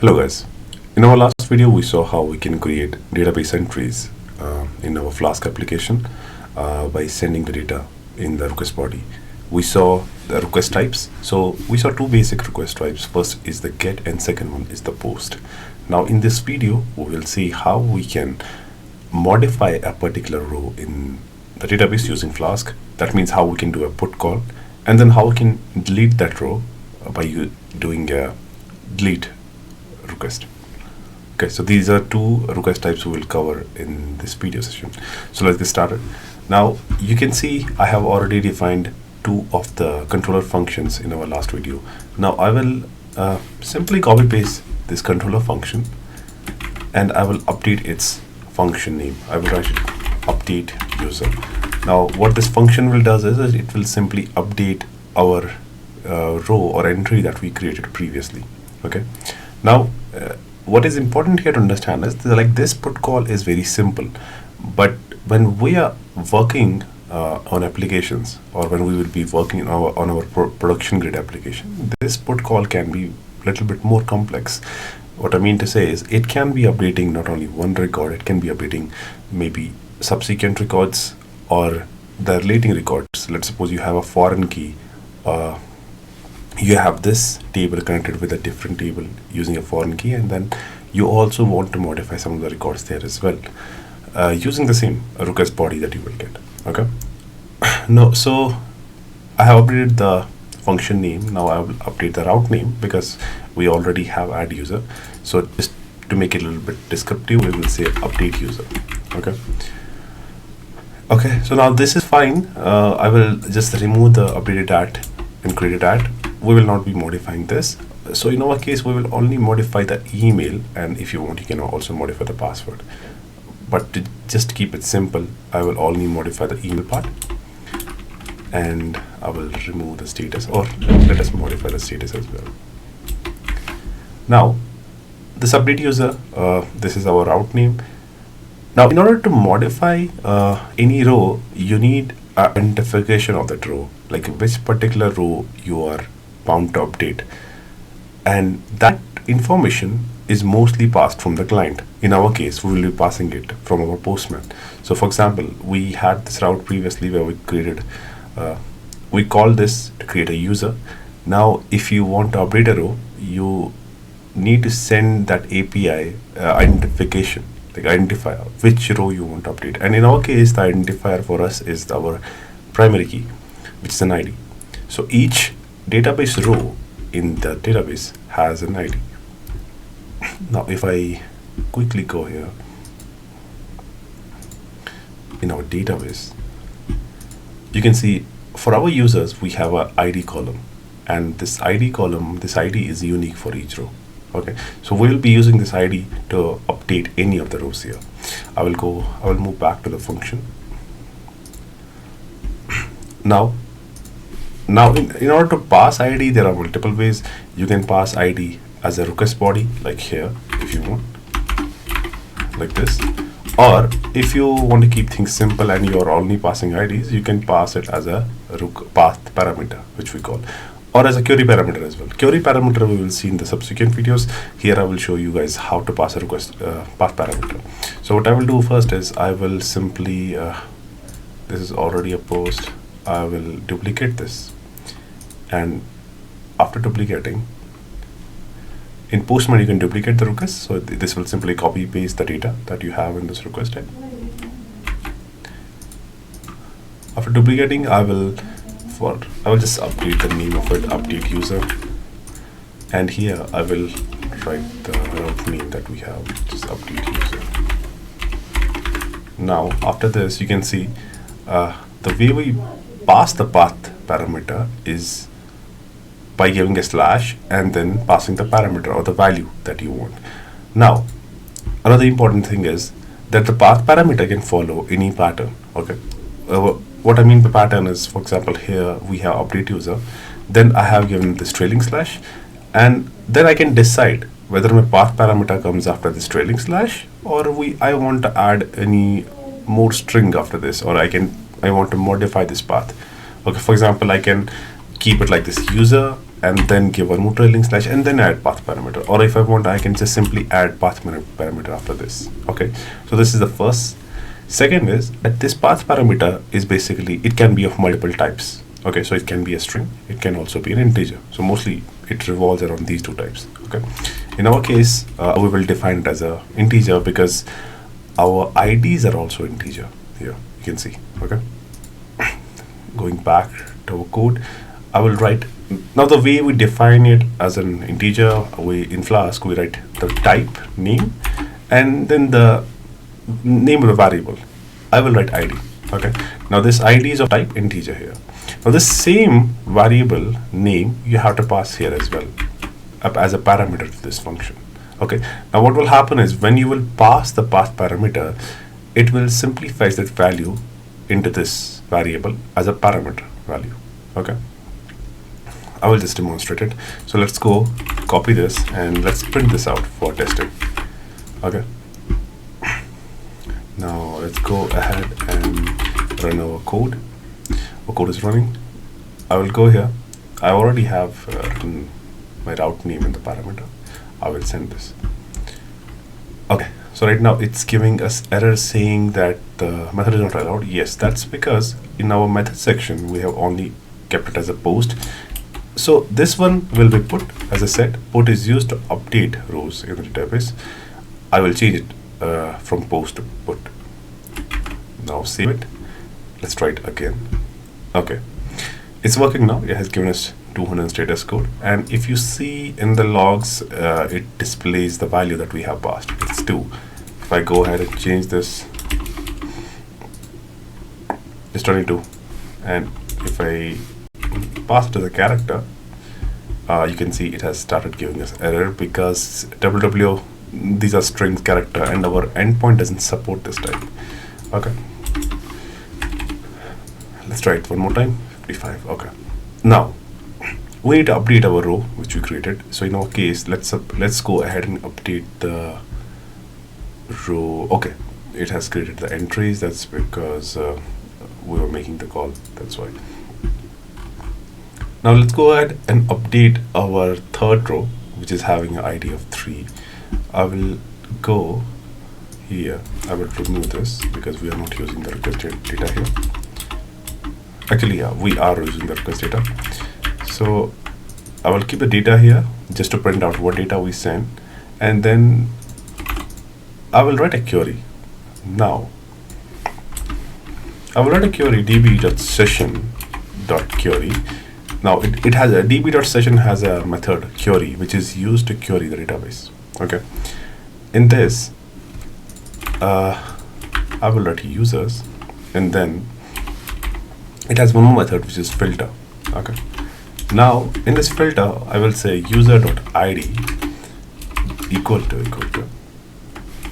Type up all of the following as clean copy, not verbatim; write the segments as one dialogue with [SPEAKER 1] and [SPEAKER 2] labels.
[SPEAKER 1] Hello guys, in our last video we saw how we can create database entries in our Flask application by sending the data in the request body. We saw the request types. So we saw two basic request types. First is the get and second one is the post. Now in this video we will see how we can modify a particular row in the database using Flask. That means how we can do a put call, and then how we can delete that row by doing a delete request. Okay, so these are two request types we will cover in this video session. So let's get started. Now you can see I have already defined two of the controller functions in our last video. Now I will simply copy paste this controller function and I will update its function name. I will write it update user. Now what this function will do is it will simply update our row or entry that we created previously. Okay. Now what is important here to understand is that, like, this put call is very simple, but when we are working on applications, or when we will be working on our production grade application, this put call can be a little bit more complex. What I mean to say is it can be updating not only one record, it can be updating maybe subsequent records or the relating records. Let's suppose you have a foreign key. You have this table connected with a different table using a foreign key, and then you also want to modify some of the records there as well using the same request body that you will get. Okay. No, so I have updated the function name. Now I will update the route name because we already have add user. So just to make it a little bit descriptive, we will say update user. Okay. Okay, so now this is fine. I will just remove the updated at and created at. We will not be modifying this. So in our case, we will only modify the email, and if you want, you can also modify the password. But to just keep it simple, I will only modify the email part, and I will remove the status, or let us modify the status as well. Now, this update user, this is our route name. Now, in order to modify any row, you need identification of that row, like which particular row you are bound to update, and that information is mostly passed from the client. In our case, we will be passing it from our Postman. So for example, we had this route previously where we created we called this to create a user. Now if you want to update a row, you need to send that API identification, like identifier which row you want to update. And in our case, the identifier for us is our primary key, which is an ID. So each database row in the database has an ID. Now if I quickly go here in our database, you can see for our users we have a ID column, and this ID column, this ID is unique for each row. Okay, so we will be using this ID to update any of the rows here. I will move back to the function. Now in order to pass ID, there are multiple ways. You can pass ID as a request body, like here, if you want, like this. Or if you want to keep things simple and you are only passing IDs, you can pass it as a path parameter, which we call, or as a query parameter as well. Query parameter we will see in the subsequent videos. Here I will show you guys how to pass a request path parameter. So what I will do first is I will simply, this is already a post, I will duplicate this, and after duplicating, in Postman you can duplicate the request, so this will simply copy paste the data that you have in this request type. After duplicating, I will just update the name of it, update user, and here I will write the route name that we have, which is update user. Now after this, you can see the way we pass the path parameter is by giving a slash and then passing the parameter or the value that you want. Now another important thing is that the path parameter can follow any pattern. Okay, what I mean by pattern is, for example, here we have update user, then I have given this trailing slash, and then I can decide whether my path parameter comes after this trailing slash, or I want to add any more string after this, or I want to modify this path. Okay, for example, I can keep it like this user and then give one more trailing slash and then add path parameter. Or if I want, I can just simply add path parameter after this. Okay, so this is the first. Second is that this path parameter is basically, it can be of multiple types. Okay, so it can be a string, it can also be an integer. So mostly it revolves around these two types. Okay, in our case, we will define it as a integer because our IDs are also integer here. You can see. Okay, going back to our code, I will write, now the way we define it as an integer, in Flask we write the type name and then the name of the variable. I will write ID. Okay, now this ID is of type integer here. Now this same variable name you have to pass here as well as a parameter to this function. Okay, now what will happen is when you will pass the path parameter, it will simply fetch that value into this variable as a parameter value. Okay, I will just demonstrate it. So let's go copy this and let's print this out for testing. Okay, now let's go ahead and run our code. Our code is running. I will go here. I already have written my route name in the parameter. I will send this. Okay, so right now it's giving us error saying that the method is not allowed. Yes, that's because in our method section we have only kept it as a post. So this one will be put as a set. Put is used to update rows in the database. I will change it from post to put. Now save it. Let's try it again. Okay, it's working now. It has given us 200 status code, and if you see in the logs, it displays the value that we have passed. It's 2. If I go ahead and change this, it's 22, and if I pass it as a character, you can see it has started giving us error because WW, these are strings character, and our endpoint doesn't support this type. Okay, let's try it one more time. 55. Okay, now we need to update our row which we created. So in our case, let's go ahead and update the row. Okay, it has created the entries. That's because we were making the call. That's why. Now let's go ahead and update our third row, which is having an ID of 3. I will go here. I will remove this because we are not using the requested data here. Actually, yeah, we are using the request data. So I will keep the data here just to print out what data we send, and then I will write a query. Now I will write a query db.session.query. Now it has a db.session has a method query which is used to query the database. Okay, in this I will write users, and then it has one more method which is filter. Okay, now in this filter I will say user.id equal to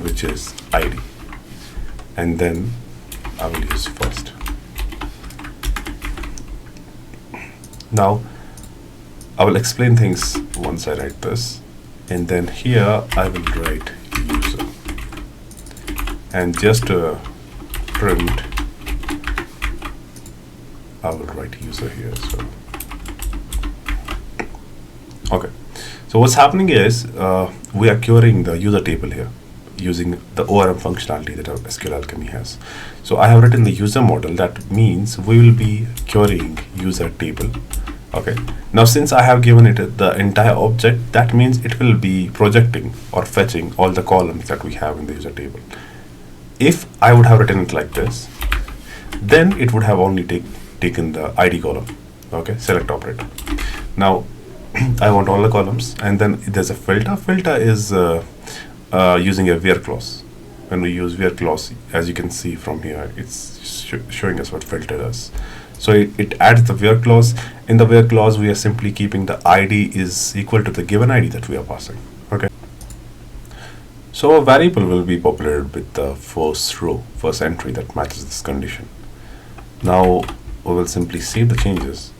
[SPEAKER 1] which is id, and then I will use first. Now I will explain things once I write this, and then here I will write user, and just to print I will write user here as well. Okay, so what's happening is we are querying the user table here using the ORM functionality that our SQL Alchemy has. So I have written the user model. That means we will be querying user table. Okay, now since I have given it the entire object, that means it will be projecting or fetching all the columns that we have in the user table. If I would have written it like this, then it would have only taken the ID column. Okay, select operator. Now I want all the columns, and then there's a filter. Filter is using a where clause. When we use where clause, as you can see from here, it's showing us what filter does. So it adds the where clause. In the where clause, we are simply keeping the ID is equal to the given ID that we are passing. Okay. So a variable will be populated with the first row, first entry that matches this condition. Now we will simply save the changes,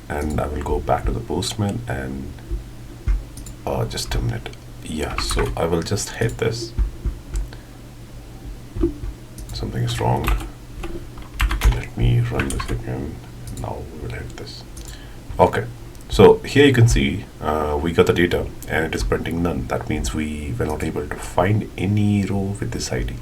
[SPEAKER 1] and I will go back to the Postman and just a minute. Yeah, so I will just hit this. Something is wrong. Let me run this again. Now we will hit this. Okay, So here you can see we got the data and it is printing none. That means we were not able to find any row with this ID.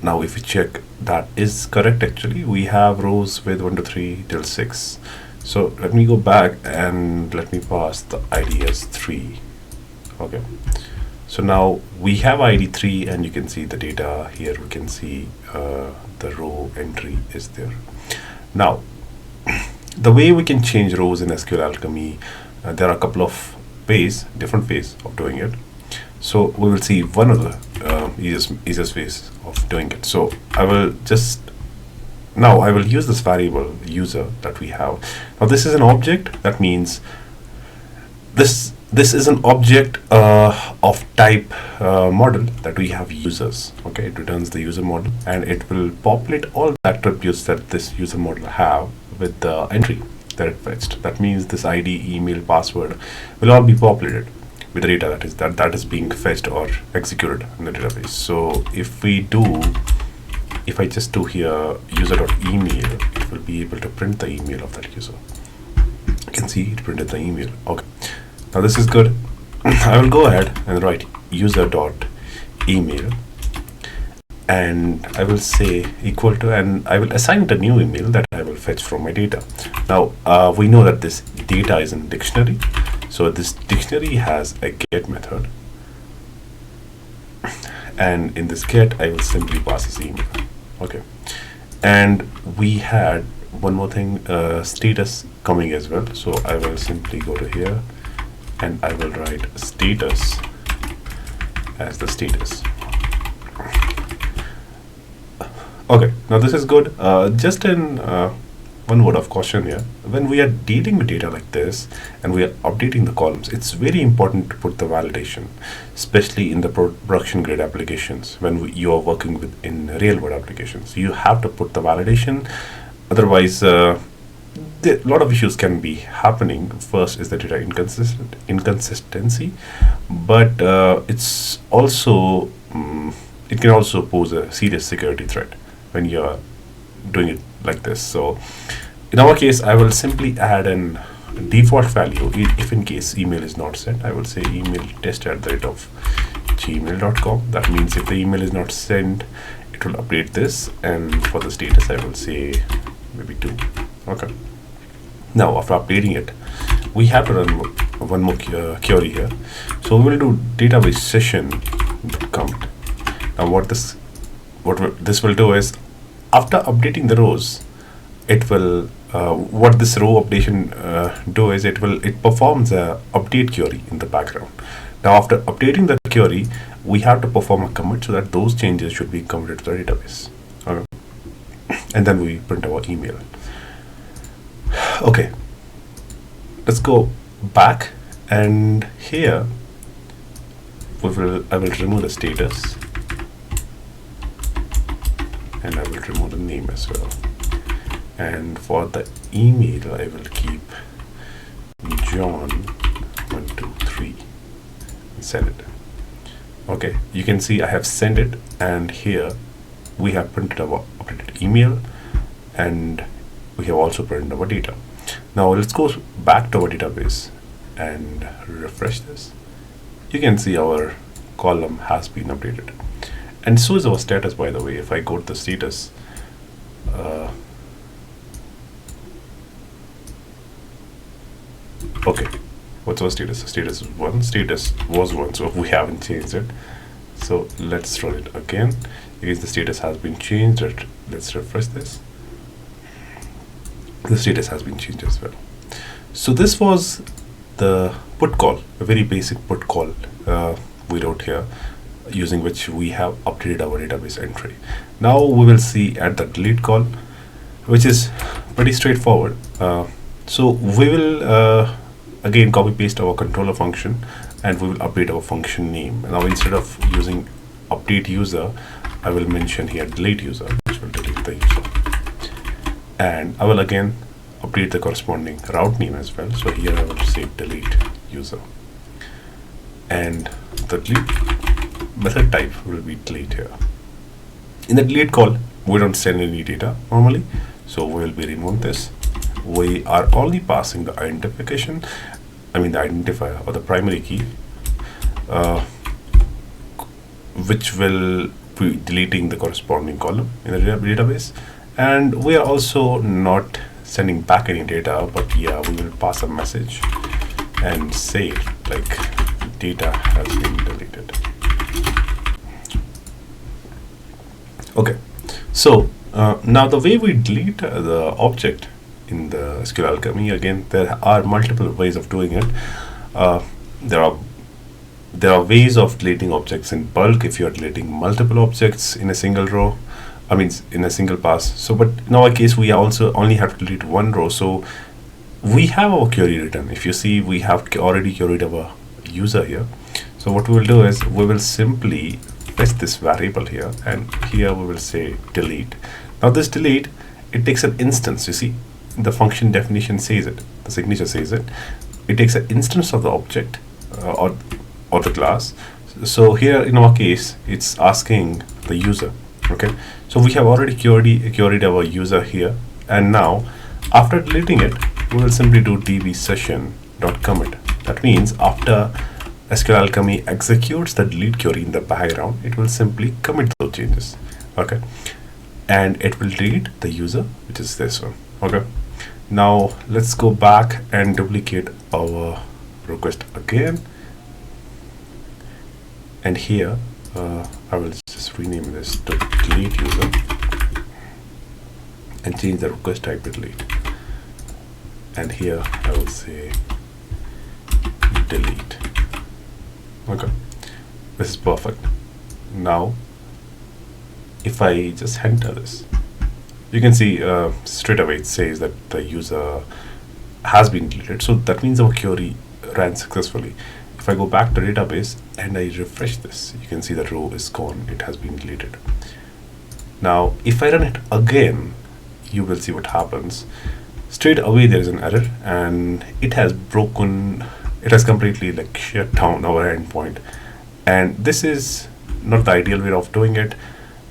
[SPEAKER 1] Now if we check, that is correct actually. We have rows with 1 to 3 till 6. So let me go back and let me pass the ID as 3. Okay. So now we have ID 3 and you can see the data here. We can see the row entry is there. Now, the way we can change rows in SQL Alchemy, there are a couple of ways, different ways of doing it. So we will see one of the easiest ways of doing it. So I will use this variable user that we have. Now this is an object. That means this is an object of type model that we have users. Okay, it returns the user model and it will populate all the attributes that this user model have with the entry that it fetched. That means this ID, email, password will all be populated with the data that is being fetched or executed in the database. So if I just do here user.email, it will be able to print the email of that user. You can see it printed the email. Okay, now this is good. I will go ahead and write user.email and I will say equal to, and I will assign it a new email that I will fetch from my data. Now we know that this data is in dictionary. So this dictionary has a get method, and in this get I will simply pass this email. Okay, and we had one more thing, status coming as well. So I will simply go to here and I will write status as the status. Okay, now this is good. Just in one word of caution here, when we are dealing with data like this and we are updating the columns, it's very important to put the validation, especially in the production grade applications. When you are working with in real world applications, you have to put the validation. Otherwise a lot of issues can be happening. First is the data inconsistency, but it's also it can also pose a serious security threat when you're doing it like this. So in our case, I will simply add an default value. If in case email is not sent, I will say email test@gmail.com. That means if the email is not sent, it will update this, and for the status I will say maybe 2. Okay, now after updating it, we have to run one more query here. So we will do database session count. Now what this will do is, after updating the rows, it will what this row updation do is it performs a update query in the background. Now after updating the query, we have to perform a commit so that those changes should be committed to the database. Okay. And then we print our email. Okay, let's go back, and here I will remove the status and I will remove the name as well. And for the email, I will keep John123 and send it. Okay, you can see I have sent it, and here we have printed our updated email, and we have also printed our data. Now let's go back to our database and refresh this. You can see our column has been updated, and so is our status, by the way. If I go to the status, okay, what's our status? Status is 1. Status was 1, so we haven't changed it. So let's run it again. Because the status has been changed, let's refresh this. The status has been changed as well. So this was the put call, a very basic put call we wrote here, using which we have updated our database entry. Now we will see at the delete call, which is pretty straightforward. So we will again copy paste our controller function, and we will update our function name. Now instead of using update user, I will mention here delete user, which will delete the user. And I will again update the corresponding route name as well. So here I will say delete user, and the delete method type will be delete here. In the delete call, we don't send any data normally, so we will be remove this we are only passing the identification, the identifier or the primary key, which will be deleting the corresponding column in the database. And we are also not sending back any data, but yeah, we will pass a message and say like data has been deleted. Okay, so now the way we delete the object in the SQL Alchemy, again, there are multiple ways of doing it. There are ways of deleting objects in bulk if you are deleting multiple objects in a single row, in a single pass. So, but in our case, we also only have to delete one row. So we have our query written. If you see, we have already queried our user here. So what we will do is we will simply fetch this variable here, and here we will say delete. Now this delete, it takes an instance. You see, the function definition says it, the signature says it. It takes an instance of the object or the class. So here in our case, it's asking the user. Okay, so we have already queried our user here, and now after deleting it, we will simply do db session.commit. That means after SQL Alchemy executes the delete query in the background, it will simply commit those changes. Okay, and it will delete the user, which is this one. Okay, now let's go back and duplicate our request again, and here I will just rename this to delete user and change the request type to delete, and here I will say delete. Okay, this is perfect. Now if I just enter this, you can see straight away it says that the user has been deleted. So that means our query ran successfully. If I go back to database and I refresh this, you can see the row is gone, it has been deleted. Now if I run it again, you will see what happens. Straight away there is an error, and it has completely like shut down our endpoint. And this is not the ideal way of doing it.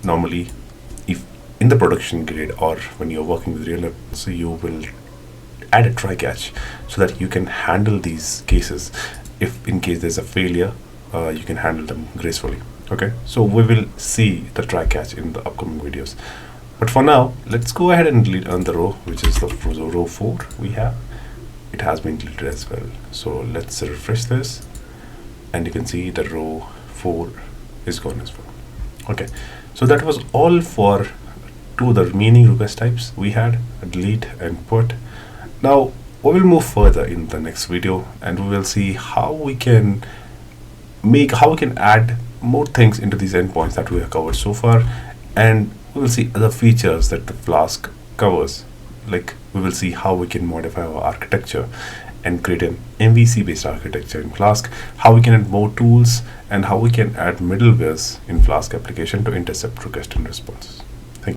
[SPEAKER 1] Normally, if in the production grade or when you're working with real, so you will add a try catch so that you can handle these cases. If in case there's a failure, you can handle them gracefully. Okay, so we will see the try catch in the upcoming videos. But for now, let's go ahead and delete on the row, which is the row 4 we have. It has been deleted as well. So let's refresh this, and you can see the row 4 is gone as well. Okay, so that was all for two of the remaining request types we had, delete and put. Now we will move further in the next video, and we will see how we can add more things into these endpoints that we have covered so far, and we will see other features that the Flask covers. Like we will see how we can modify our architecture and create an MVC based architecture in Flask, how we can add more tools, and how we can add middlewares in Flask application to intercept request and responses.